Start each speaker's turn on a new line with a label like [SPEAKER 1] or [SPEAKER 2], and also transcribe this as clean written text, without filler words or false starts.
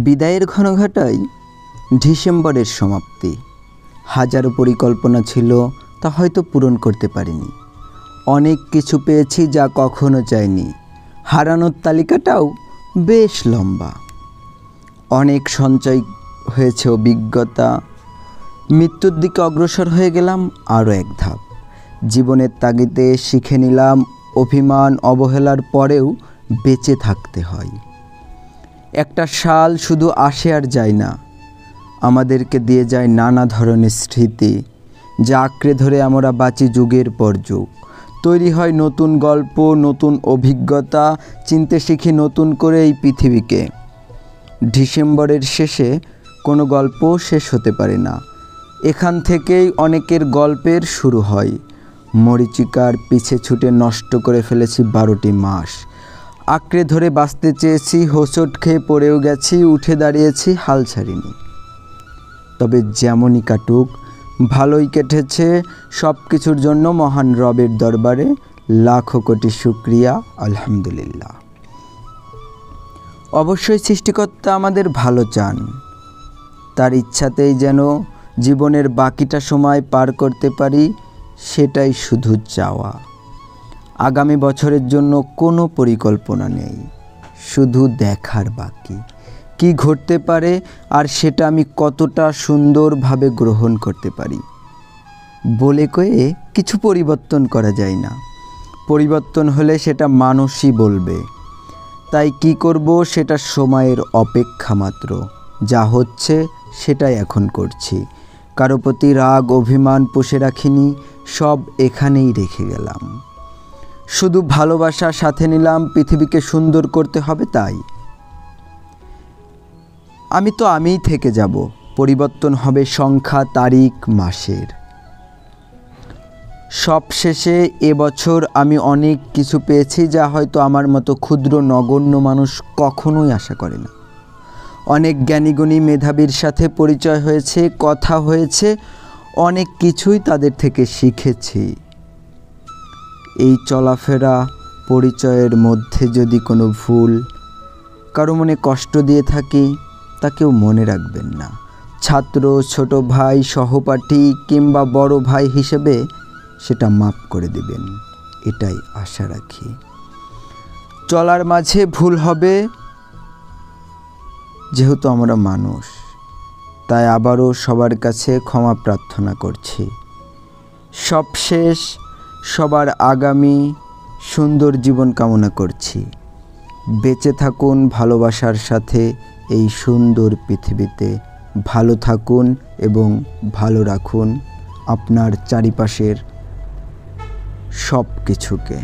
[SPEAKER 1] বিদায়ের ঘনঘটায় ডিসেম্বরের সমাপ্তি। হাজারো পরিকল্পনা ছিল, তা হয়তো পূরণ করতে পারিনি। অনেক কিছু পেয়েছি যা কখনো চাইনি। হারানোর তালিকাটাও বেশ লম্বা। অনেক সঞ্চয় হয়েছে অভিজ্ঞতা। মৃত্যুর দিকে অগ্রসর হয়ে গেলাম আরও এক ধাপ। জীবনের তাগিদে শিখে নিলাম অভিমান অবহেলার পরেও বেঁচে থাকতে হয়। একটা সাল শুধু আসে আর যায় না, আমাদেরকে দিয়ে যায় নানা ধরনের স্মৃতি, যা আঁকড়ে ধরে আমরা বাঁচি যুগের পর যুগ। তৈরি হয় নতুন গল্প, নতুন অভিজ্ঞতা, চিনতে শিখি নতুন করে এই পৃথিবীকে। ডিসেম্বরের শেষে কোনো গল্প শেষ হতে পারে না। এখান থেকেই অনেকের গল্পের শুরু হয়। মরীচিকার পিছে ছুটে নষ্ট করে ফেলেছি 12টি মাস। আঁকড়ে ধরে বাঁচতে চেয়েছি, হোঁচট খেয়ে পড়েও গেছি, উঠে দাঁড়িয়েছি, হাল ছাড়িনি। তবে যেমনই কাটুক, ভালোই কেটেছে। সব কিছুর জন্য মহান রবের দরবারে লাখো কোটি শুকরিয়া, আলহামদুলিল্লাহ। অবশ্যই সৃষ্টিকর্তা আমাদের ভালো চান। তার ইচ্ছাতেই যেন জীবনের বাকিটা সময় পার করতে পারি, সেটাই শুধু চাওয়া। আগামী বছরের জন্য কোনো পরিকল্পনা নেই, শুধু দেখার বাকি কি ঘটতে পারে আর সেটা আমি কতটা সুন্দরভাবে গ্রহণ করতে পারি। বলে কয়ে কিছু পরিবর্তন করা যায় না। পরিবর্তন হলে সেটা মানুষই বলবে। তাই কি করব সেটা সময়ের অপেক্ষা মাত্র। যা হচ্ছে সেটাই এখন করছি। কারো প্রতি রাগ অভিমান পুষে রাখিনি, সব এখানেই রেখে গেলাম। শুধু ভালোবাসা সাথে নিলাম, পৃথিবীকে সুন্দর করতে হবে তাই। আমি তো আমিই থেকে যাব, পরিবর্তন হবে সংখ্যা, তারিখ, মাসের। সবশেষে এবছর আমি অনেক কিছু পেয়েছি যা হয়তো আমার মতো ক্ষুদ্র নগণ্য মানুষ কখনোই আশা করে না। অনেক জ্ঞানীগুণী মেধাবীর সাথে পরিচয় হয়েছে, কথা হয়েছে, অনেক কিছুই তাদের থেকে শিখেছি। এই চলাফেরা পরিচয়ের মধ্যে যদি কোনো ভুল কারো মনে কষ্ট দিয়ে থাকি, তা কেউ মনে রাখবেন না। ছাত্র, ছোট ভাই, সহপাঠী কিংবা বড় ভাই হিসেবে সেটা মাফ করে দিবেন, এটাই আশা রাখি। চলার মাঝে ভুল হবে, যেহেতু আমরা মানুষ, তাই আবারও সবার কাছে ক্ষমা প্রার্থনা করছি। সবশেষ সবার আগামী সুন্দর জীবন কামনা করছি। বেঁচে থাকুন ভালোবাসার সাথে এই সুন্দর পৃথিবীতে। ভালো থাকুন এবং ভালো রাখুন আপনার চারিপাশের সব কিছুকে।